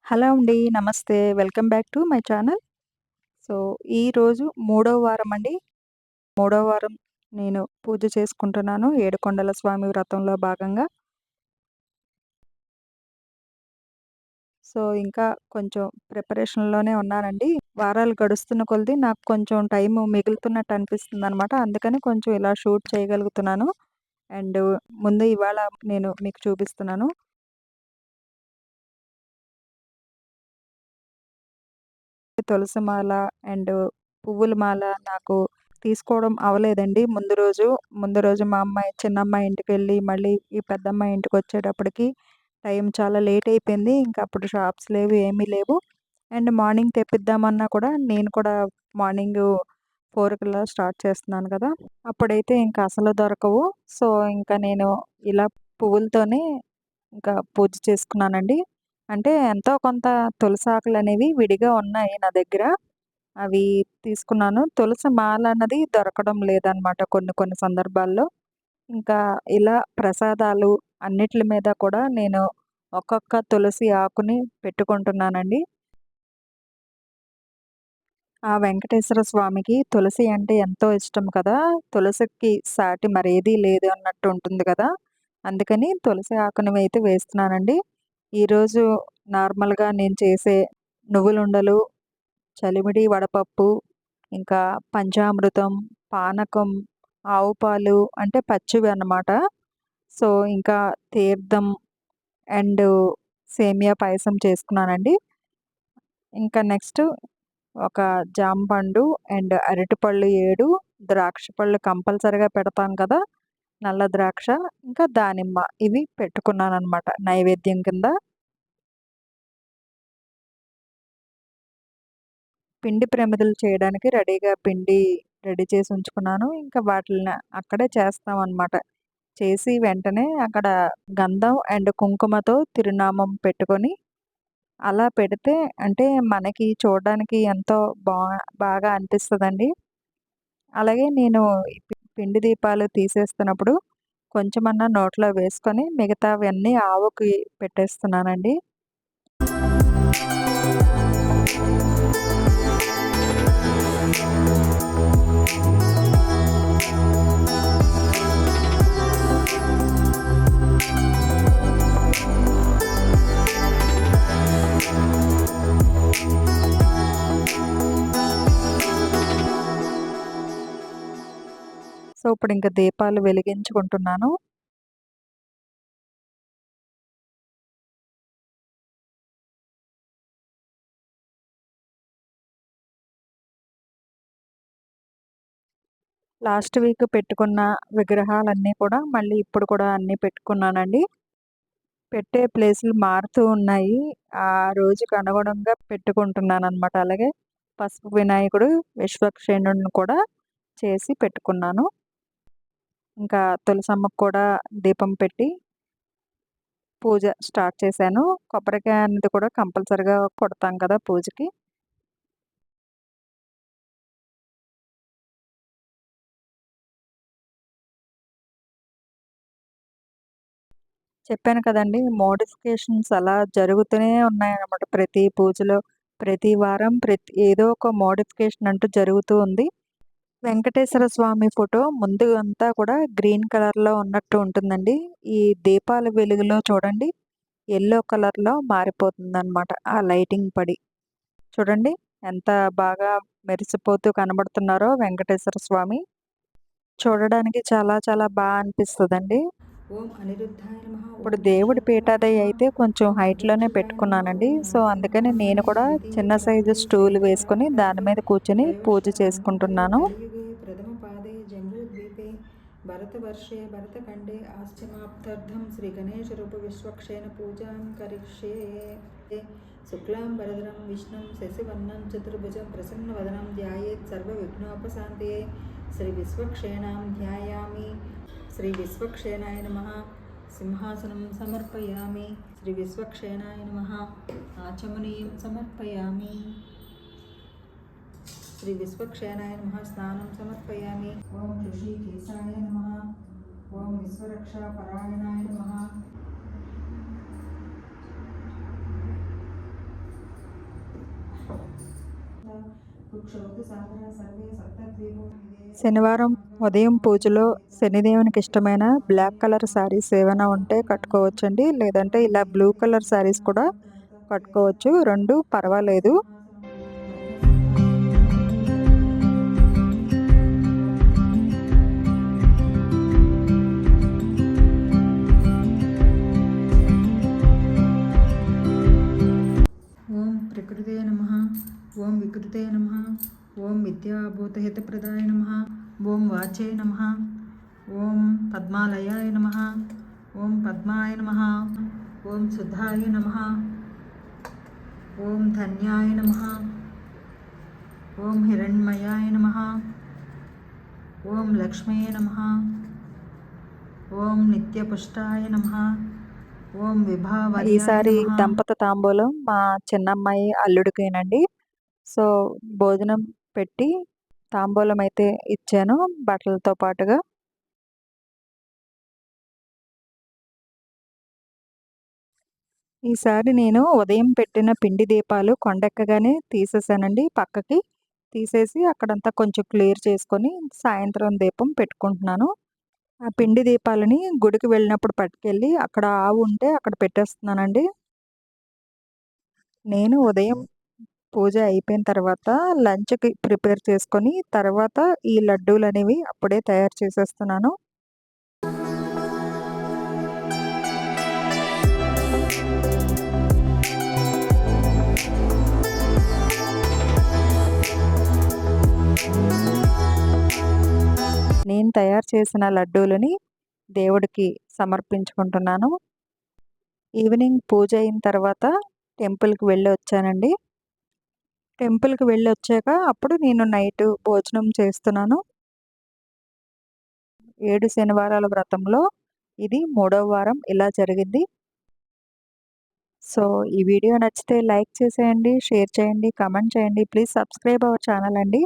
Hello అండి. నమస్తే. Welcome back to my channel. So, ఈరోజు మూడో వారం అండి. మూడో వారం నేను పూజ చేసుకుంటున్నాను. ఏడుకొండల స్వామి వ్రతంలో భాగంగా. సో, ఇంకా కొంచెం ప్రిపరేషన్‌లోనే ఉన్నానండి. వారాలు గడుస్తున్న కొలది నాకు కొంచెం టైము మిగులుతున్నట్టు అనిపిస్తుందనమాట. అందుకని కొంచెం ఇలా షూట్ చేయగలుగుతున్నాను. అండ్ ముందు ఇవాళ నేను మీకు చూపిస్తున్నాను. తులసి మాల అండ్ పువ్వుల మాల నాకు తీసుకోవడం అవ్వలేదండి ముందు రోజు మా అమ్మాయి చిన్నమ్మాయి ఇంటికెళ్ళి, మళ్ళీ ఈ పెద్దమ్మాయి ఇంటికొచ్చేటప్పటికి టైం చాలా లేట్ అయిపోయింది. ఇంక అప్పుడు షాప్స్ లేవు, ఏమీ లేవు. అండ్ మార్నింగ్ తెప్పిద్దామన్నా కూడా నేను కూడా మార్నింగు 4 కల్లా స్టార్ట్ చేస్తున్నాను కదా! అప్పుడైతే ఇంక అసలు దొరకవు. సో, ఇంక నేను ఇలా పువ్వులతోనే ఇంకా పూజ చేసుకున్నానండి. అంటే ఎంతో కొంత తులసాకులనేవి విడిగా ఉన్నాయి నా దగ్గర. అవి తీసుకున్నాను. తులసి మాల అన్నది దొరకడం లేదనమాట కొన్ని కొన్ని సందర్భాల్లో. ఇంకా ఇలా ప్రసాదాలు అన్నిట్లి మీద కూడా నేను ఒక్కొక్క తులసి ఆకుని పెట్టుకుంటున్నానండి. ఆ వెంకటేశ్వర స్వామికి తులసి అంటే ఎంతో ఇష్టం కదా! తులసికి సాటి మరేదీ లేదు అన్నట్టు ఉంటుంది కదా! అందుకని తులసి ఆకునైతే వేస్తున్నానండి. ఈరోజు నార్మల్‌గా నేను చేసే నువ్వులుండలు, చలిమిడి వడపప్పు, ఇంకా పంచామృతం, పానకం, ఆవు పాలు అంటే పచ్చివి అన్నమాట. సో, ఇంకా తీర్థం అండ్ సేమియా పాయసం చేసుకున్నానండి. ఇంకా నెక్స్ట్ ఒక జాంపండు అండ్ అరటిపళ్ళు 7, ద్రాక్ష పళ్ళు కంపల్సరీగా పెడతాం కదా! నల్ల ద్రాక్ష, ఇంకా దానిమ్మ ఇవి పెట్టుకున్నాననమాట నైవేద్యం కింద. పిండి ప్రమిదలు చేయడానికి రెడీగా పిండి రెడీ చేసి ఉంచుకున్నాను. ఇంకా వాటిల్ని అక్కడే చేస్తామనమాట. చేసి వెంటనే అక్కడ గంధం అండ్ కుంకుమతో తిరునామం పెట్టుకొని, అలా పెడితే అంటే మనకి చూడడానికి ఎంతో బా బాగా అనిపిస్తదండి. అలాగే నేను ఈ పిండి దీపాలు తీసేస్తున్నప్పుడు కొంచెమన్నా నోట్లో వేసుకొని మిగతావన్నీ ఆవుకి పెట్టేస్తున్నానండి. సో, ఇప్పుడింక దీపాలు వెలిగించుకుంటున్నాను. లాస్ట్ వీక్ పెట్టుకున్న విగ్రహాలన్నీ కూడా మళ్ళీ ఇప్పుడు కూడా అన్నీ పెట్టుకున్నానండి. పెట్టే ప్లేసులు మారుతూ ఉన్నాయి. ఆ రోజుకి అనుగుణంగా పెట్టుకుంటున్నాననమాట. అలాగే పసుపు వినాయకుడు, విశ్వక్సేనుడిని కూడా చేసి పెట్టుకున్నాను. ఇంకా తులసమ్మకు కూడా దీపం పెట్టి పూజ స్టార్ట్ చేశాను. కొబ్బరికాయ అనేది కూడా కంపల్సరీగా కొడతాం కదా పూజకి. చెప్పాను కదండీ! మోడిఫికేషన్స్ అలా జరుగుతూనే ఉన్నాయన్నమాట. ప్రతి పూజలో, ప్రతి వారం ఏదో ఒక మోడిఫికేషన్ అంటూ జరుగుతూ ఉంది. వెంకటేశ్వర స్వామి ఫోటో ముందు అంతా కూడా గ్రీన్ కలర్‌లో ఉన్నట్టు ఉంటుందండి. ఈ దీపాల వెలుగులో చూడండి యెల్లో కలర్‌లో మారిపోతుందన్నమాట. ఆ లైటింగ్ పడి. చూడండి ఎంత బాగా మెరిసిపోతూ కనబడుతున్నారో వెంకటేశ్వర స్వామి. చూడడానికి చాలా చాలా అనిపిస్తదండి. ఓం అనిరుద్ధాయ నమః. ఇప్పుడు ఓం దేవుడి శేషవక్త్రాయ పీఠాదయ్య నమః. అయితే కొంచెం ఓం హైట్‌లోనే మృగశిరాయ నమః. పెట్టుకున్నానండి. ఓం సో, అందుకని నేను నరసింహాయ కూడా ద్వితీయ చిన్న సైజు చతుర్థి స్టూల్ వేసుకొని దాని శ్రీధరాఖ్యాతం మీద కూర్చొని పూజ त्रयोदशानन्तरे చేసుకుంటున్నాను. कलियुगे प्रथमपादे जम्बूद्वीपे भरतवर्षे भरतखण्डे आश्चमाप्त्यर्थं श्रीगणेशरूपविश्वक्षेण पूजां करिष्ये शुक्लाम्बरधरं विष्णुं शशिवर्णं चतुर्भुजं प्रसन्नवदनं ध्यायेत् सर्वविघ्नोपशान्तये श्रीविश्वक्षेणां ध्यायामि श्रीविश्वक्षेणाय नमः సింహాసనం సమర్పయామి శ్రీ విశ్వక్షేణాయ నమః ఆచమనీయం సమర్పయామి శ్రీ విశ్వక్షేణాయ నమః స్నానం సమర్పయామి ఓం ఋషికేశాయ నమః ఓం విశ్వరక్ష పరాయణాయ నమః శనివారం ఉదయం పూజలో శనిదేవునికి ఇష్టమైన బ్లాక్ కలర్ శారీస్ ఏమైనా ఉంటే కట్టుకోవచ్చండి. లేదంటే ఇలా బ్లూ కలర్ శారీస్ కూడా కట్టుకోవచ్చు. 2 పర్వాలేదు. ఓం ప్రకృతే నమః. ఓం వికృతే నమః. ఓం విద్యాభూతహితప్రదాయ నమః. ఓం వాచే నమః. ఓం పద్మాలయాయ నమః. ఓం పద్మాయ నమః. ఓం సుధాయ నమః. ఓం ధన్యాయ నమః. ఓం హిరణ్మయాయ నమః. ఓం లక్ష్మీ నమః. ఓం నిత్యపుష్టాయ నమః. ఓం విభావర్యాయ ఈసారి నమః. దంపత తాంబూలం మా చిన్నమ్మాయి అల్లుడికేనండి. సో భోజనం పెట్టి తాంబూలం అయితే ఇచ్చాను బట్టలతో పాటుగా. ఈసారి నేను ఉదయం పెట్టిన పిండి దీపాలు కొండెక్కగానే తీసేసానండి పక్కకి. తీసేసి అక్కడంతా కొంచెం క్లియర్ చేసుకొని సాయంత్రం దీపం పెట్టుకుంటున్నాను. ఆ పిండి దీపాలని గుడికి వెళ్ళినప్పుడు పట్టుకెళ్ళి అక్కడ ఆవు ఉంటే అక్కడ పెట్టేస్తున్నానండి. నేను ఉదయం పూజ అయిపోయిన తర్వాత లంచ్‌కి ప్రిపేర్ చేసుకొని తర్వాత ఈ లడ్డూలనేవి అప్పుడే తయారు చేసేస్తున్నాను. నేను తయారు చేసిన లడ్డూలని దేవుడికి సమర్పించుకుంటున్నాను. ఈవినింగ్ పూజ అయిన తర్వాత టెంపుల్‌కి వెళ్ళొచ్చానండి. టెంపుల్‌కి వెళ్ళొచ్చాక అప్పుడు నేను నైట్ భోజనం చేస్తున్నాను. 7 శనివారాల వ్రతంలో ఇది 3వ వారం ఇలా జరిగింది. సో ఈ వీడియో నచ్చితే లైక్ చేసేయండి, షేర్ చేయండి, కామెంట్ చేయండి. ప్లీజ్ సబ్స్క్రైబ్ అవర్ ఛానల్ అండి.